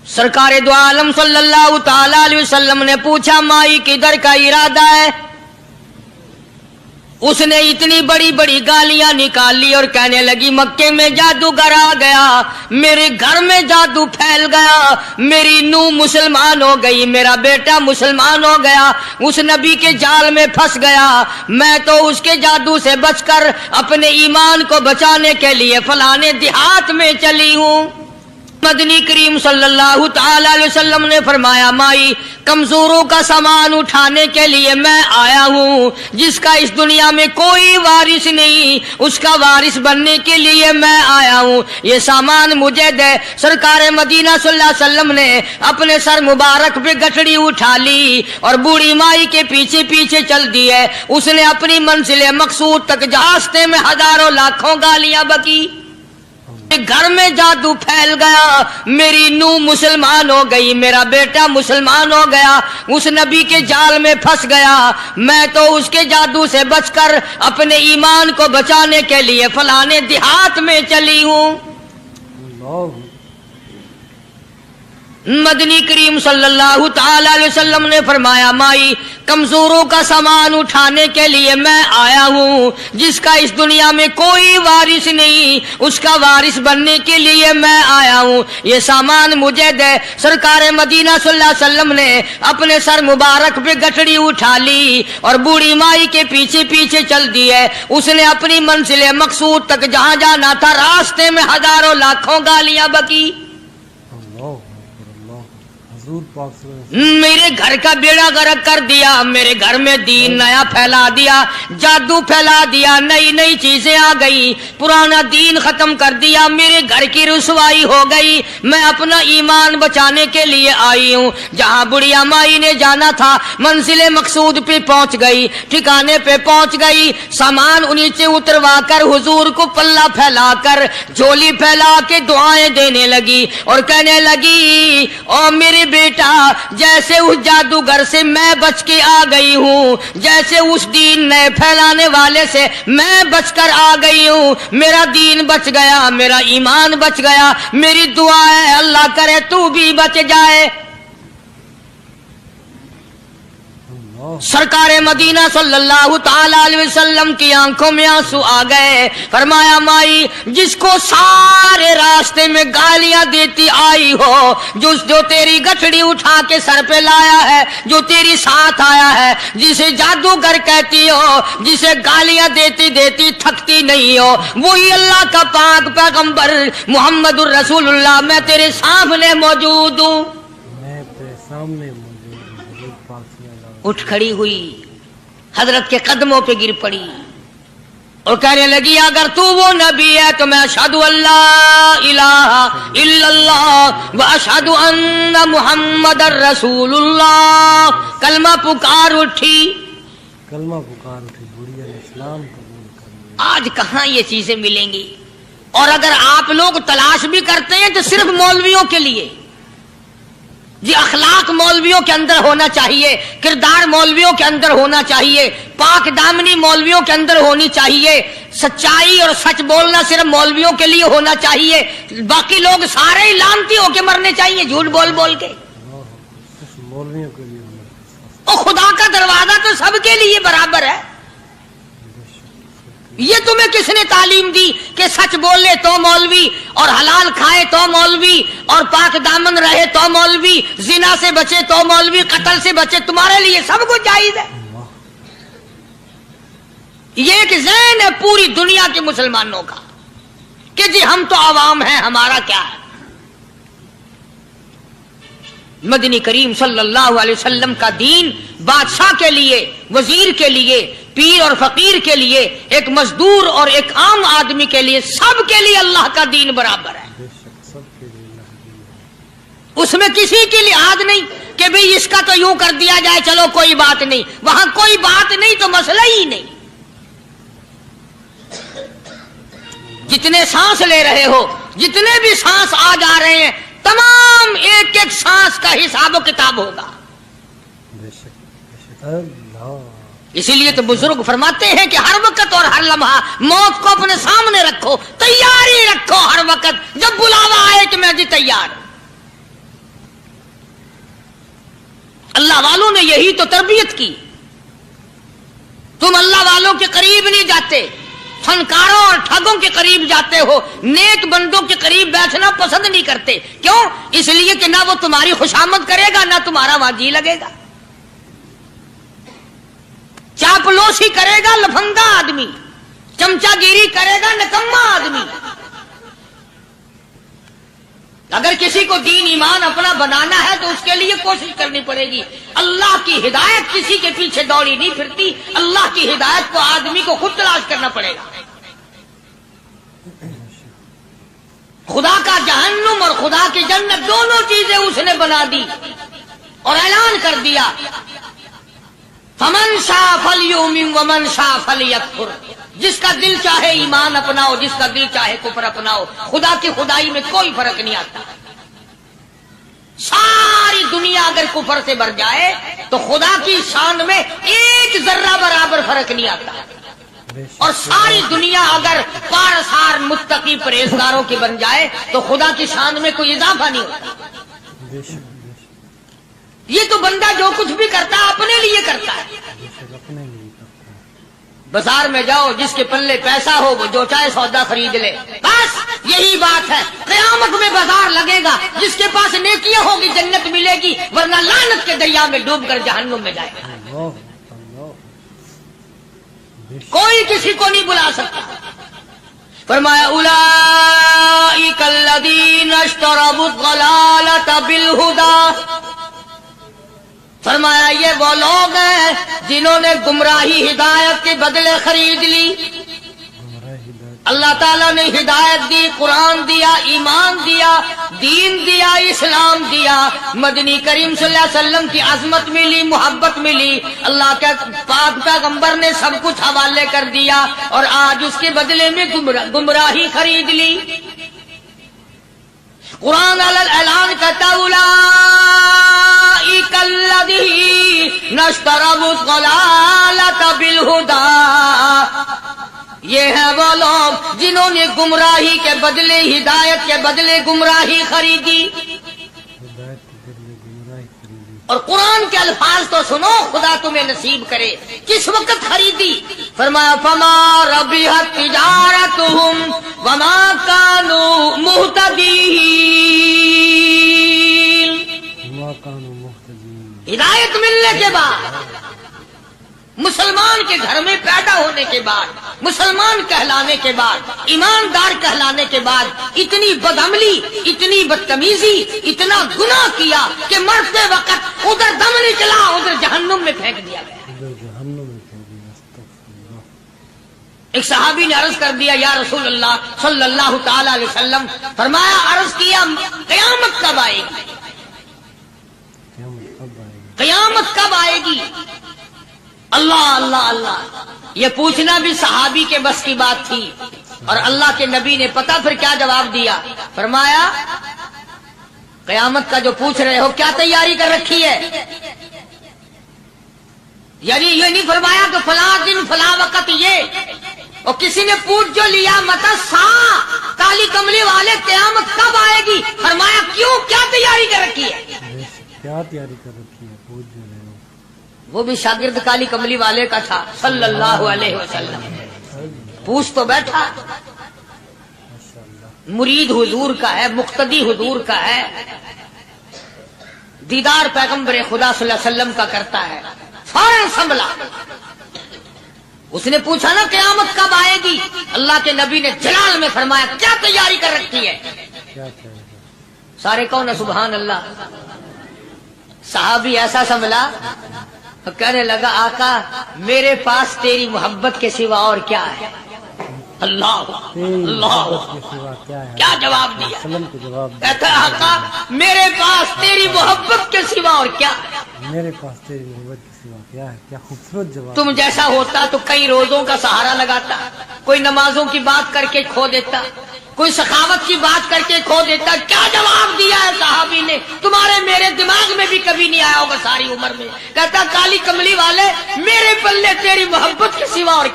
सरकार दो आलम सल्लल्लाहु ताला अलैहि वसल्लम ने पूछा, माई किधर का इरादा है? उसने इतनी बड़ी बड़ी गालियां निकाली और कहने लगी, मक्के में जादूगर आ गया, मेरे घर में जादू फैल गया, मेरी नूह मुसलमान हो गई, मेरा बेटा मुसलमान हो गया, उस नबी के जाल में फंस गया, मैं तो उसके जादू से बचकर अपने ईमान को बचाने के लिए फलाने देहात में चली हूं। मदनी करीम सल्लल्लाहु ताला अलैहि वसल्लम ने फरमाया, माई कमजोरों का सामान उठाने के लिए मैं आया हूँ, जिसका इस दुनिया में कोई वारिस नहीं, उसका वारिस बनने के लिए मैं आया हूँ, ये सामान मुझे दे। सरकार मदीना सल्लल्लाहु अलैहि वसल्लम ने अपने सर मुबारक पे गठड़ी उठा ली और बूढ़ी माई के पीछे पीछे चल दी है। उसने अपनी मंजिल मकसूद तक रास्ते में हजारों लाखों गालियां बकी। घर में जादू फैल गया, मेरी नूह मुसलमान हो गई, मेरा बेटा मुसलमान हो गया, उस नबी के जाल में फंस गया, मैं तो उसके जादू से बचकर अपने ईमान को बचाने के लिए फलाने देहात में चली हूं। मदनी करीम सल्लल्लाहु ताला अलैहि वसल्लम ने फरमाया, माई कमजोरों का सामान उठाने के लिए मैं आया हूँ, जिसका इस दुनिया में कोई वारिस नहीं, उसका वारिस बनने के लिए मैं आया हूँ, ये सामान मुझे दे। सरकार मदीना सल्लल्लाहु अलैहि वसल्लम ने अपने सर मुबारक पे गठड़ी उठा ली और बूढ़ी माई के पीछे पीछे चल दी है। उसने अपनी मंजिल मकसूद तक जहाँ जाना था रास्ते में हजारों लाखों गालियां बकी। मेरे घर का बेड़ा गर्क कर दिया, मेरे घर में दीन नया फैला दिया, जादू फैला दिया, नई नई चीजें आ गई, पुराना दीन खत्म कर दिया, मेरे घर की रुसवाई हो गई, मैं अपना ईमान बचाने के लिए आई हूँ। जहाँ बुढ़िया माई ने जाना था मंजिल मकसूद पे पहुँच गई, ठिकाने पे पहुँच गई, सामान नीचे उतरवा कर हुजूर को पल्ला फैलाकर झोली फैला के दुआएं देने लगी और कहने लगी, ओ मेरे बेटा, जैसे उस जादूगर से मैं बच के आ गई हूँ, जैसे उस दीन नए फैलाने वाले से मैं बचकर आ गई हूँ, मेरा दीन बच गया, मेरा ईमान बच गया, मेरी दुआ है अल्लाह करे तू भी बच जाए। सरकार मदीना सल्लल्लाहु ताला अलैहि वसल्लम की आंखों में आंसू आ गए। फरमाया, माई जिसको सारे रास्ते में गालियां देती आई हो, जो तेरी गठड़ी उठा के सर पे लाया है, जो तेरी साथ आया है, जिसे जादूगर कहती हो, जिसे गालियां देती देती थकती नहीं हो, वही अल्लाह का पाक पैगंबर मुहम्मदुर रसूलुल्लाह, मैं तेरे सामने मौजूद हूँ। मैं तेरे सामने उठ खड़ी हुई, हजरत के कदमों पे गिर पड़ी और कहने लगी, अगर तू वो नबी है तो मैं अशहदु अल्ला इलाहा इल्लल्लाह व अशहदु अन्ना मुहम्मदर रसूलुल्लाह। कलमा पुकार उठी, बुढ़िया ने इस्लाम कबूल कर लिया। आज कहाँ ये चीजें मिलेंगी? और अगर आप लोग तलाश भी करते हैं तो सिर्फ मौलवियों के लिए। जी अखलाक मौलवियों के अंदर होना चाहिए, किरदार मौलवियों के अंदर होना चाहिए, पाक दामनी मौलवियों के अंदर होनी चाहिए, सच्चाई और सच बोलना सिर्फ मौलवियों के लिए होना चाहिए, बाकी लोग सारे ही लानती होके मरने चाहिए झूठ बोल बोल के। मौलवियों के लिए और खुदा का दरवाजा तो सबके लिए बराबर है। ये तुम्हें किसने तालीम दी कि सच बोले तो मौलवी, और हलाल खाए तो मौलवी, और पाक दामन रहे तो मौलवी, जिना से बचे तो मौलवी, कत्ल से बचे, तुम्हारे लिए सब कुछ जायज है। ये एक ज़हन है पूरी दुनिया के मुसलमानों का कि जी हम तो आवाम हैं, हमारा क्या है। मदनी करीम सल्लल्लाहु अलैहि वसल्लम का दीन बादशाह के लिए, वजीर के लिए, पीर और फकीर के लिए, एक मजदूर और एक आम आदमी के लिए, सब के लिए अल्लाह का दीन बराबर है। उसमें किसी की लिहाज नहीं कि भाई इसका तो यूं कर दिया जाए चलो कोई बात नहीं, वहां कोई बात नहीं तो मसला ही नहीं। जितने सांस ले रहे हो, जितने भी सांस आ जा रहे हैं, तमाम एक एक सांस का हिसाब किताब होगा। इसीलिए तो बुजुर्ग फरमाते हैं कि हर वक्त और हर लम्हा मौत को अपने सामने रखो, तैयारी रखो हर वक्त, जब बुलावा आए कि मैं जी तैयार। اللہ والوں نے یہی تو تربیت کی. تم اللہ والوں کے قریب نہیں جاتے، فنکاروں اور ٹھگوں کے قریب جاتے ہو، نیک بندوں کے قریب بیٹھنا پسند نہیں کرتے. کیوں؟ اس لیے کہ نہ وہ تمہاری خوشامد کرے گا، نہ تمہارا وہاں جی لگے گا. چاپلوسی کرے گا لفنگا آدمی، چمچا گیری کرے گا نکما آدمی. اگر کسی کو دین ایمان اپنا بنانا ہے تو اس کے لیے کوشش کرنی پڑے گی. اللہ کی ہدایت کسی کے پیچھے دوڑی نہیں پھرتی، اللہ کی ہدایت کو آدمی کو خود تلاش کرنا پڑے گا. خدا کا جہنم اور خدا کی جنت دونوں چیزیں اس نے بنا دی اور اعلان کر دیا فمن شاء فلیؤمن ومن شاء فلیکفر. جس کا دل چاہے ایمان اپناؤ، جس کا دل چاہے کفر اپناؤ. خدا کی خدائی میں کوئی فرق نہیں آتا. ساری دنیا اگر کفر سے بھر جائے تو خدا کی شان میں ایک ذرہ برابر فرق نہیں آتا. اور ساری دنیا اگر پارسار متقی پرہیزگاروں کی بن جائے تو خدا کی شان میں کوئی اضافہ نہیں ہوتا. یہ تو بندہ جو کچھ بھی کرتا ہے اپنے لیے کرتا ہے. بازار میں جاؤ، جس کے پلے پیسہ ہو وہ جو چاہے سودا خرید لے، بس یہی بات ہے. قیامت میں بازار لگے گا، جس کے پاس نیکیاں ہوگی جنت ملے گی، ورنہ لعنت کے دریا میں ڈوب کر جہنم میں جائے گا. کوئی کسی کو نہیں بلا سکتا. فرمایا اولئک الذین اشتروا الضلالۃ بالہدی. فرمایا یہ وہ لوگ ہیں جنہوں نے گمراہی ہدایت کے بدلے خرید لی. اللہ تعالیٰ نے ہدایت دی، قرآن دیا، ایمان دیا، دین دیا، اسلام دیا، مدنی کریم صلی اللہ علیہ وسلم کی عظمت ملی، محبت ملی، اللہ کے پاک پیغمبر نے سب کچھ حوالے کر دیا، اور آج اس کے بدلے میں گمراہی خرید لی. قرآن اعلان کرتا اولئک الذین اشتروا الضلالۃ بالہدی. یہ ہے وہ لوگ جنہوں نے گمراہی کے بدلے ہدایت کے بدلے گمراہی خریدی. اور قرآن کے الفاظ تو سنو، خدا تمہیں نصیب کرے. کس وقت خریدی؟ فرمایا فما ربحت تجارتهم وما كانوا مهتدين. ہدایت ملنے کے بعد، مسلمان کے گھر میں پیدا ہونے کے بعد، مسلمان کہلانے کے بعد، ایماندار کہلانے کے بعد اتنی بدعملی، اتنی بدتمیزی، اتنا گناہ کیا کہ مرتے وقت ادھر دم نکلا، ادھر جہنم میں پھینک دیا گیا. ایک صحابی نے عرض کر دیا یا رسول اللہ صلی اللہ تعالی علیہ وسلم. فرمایا، عرض کیا قیامت کب آئے گی؟ قیامت کب آئے گی؟ اللہ اللہ اللہ. یہ پوچھنا بھی صحابی کے بس کی بات تھی. اور اللہ کے نبی نے پتہ پھر کیا جواب دیا؟ فرمایا قیامت کا جو پوچھ رہے ہو کیا تیاری کر رکھی ہے؟ یعنی یہ نہیں فرمایا کہ فلاں دن فلاں وقت یہ. اور کسی نے پوچھ جو لیا متا سا کالی کملی والے قیامت کب آئے گی؟ فرمایا کیوں، کیا تیاری کر رکھی ہے؟ کیا تیاری کر رکھی ہے؟ پوچھ جو رہے ہو. وہ بھی شاگرد کالی کملی والے کا تھا صلی اللہ علیہ وسلم. پوچھ تو بیٹھا. مرید حضور کا ہے، مقتدی حضور کا ہے، دیدار پیغمبر خدا صلی اللہ علیہ وسلم کا کرتا ہے. فوراً سنبھلا. اس نے پوچھا نا قیامت کب آئے گی؟ اللہ کے نبی نے جلال میں فرمایا کیا تیاری کر رکھی ہے؟ سارے کون ہے سبحان اللہ. صحابی ایسا سنبھلا، کہنے لگا آقا میرے پاس تیری محبت کے سوا اور کیا ہے؟ اللہ اللہ، کیا جواب دیا؟ کہتا ہے آقا میرے پاس تیری محبت کے سوا اور کیا ہے؟ میرے پاس تیری محبت کے سوا کیا ہے؟ کیا خوبصورت جواب. تم جیسا ہوتا تو کئی روزوں کا سہارا لگاتا، کوئی نمازوں کی بات کر کے کھو دیتا، کوئی سخاوت کی بات کر کے کھو دیتا. کیا جواب دیا ہے صحابی نے؟ تمہارے میرے دماغ میں بھی کبھی نہیں آیا ہوگا ساری عمر میں. کہتا کالی کملی والے میرے پلے تیری محبت کے سوا اور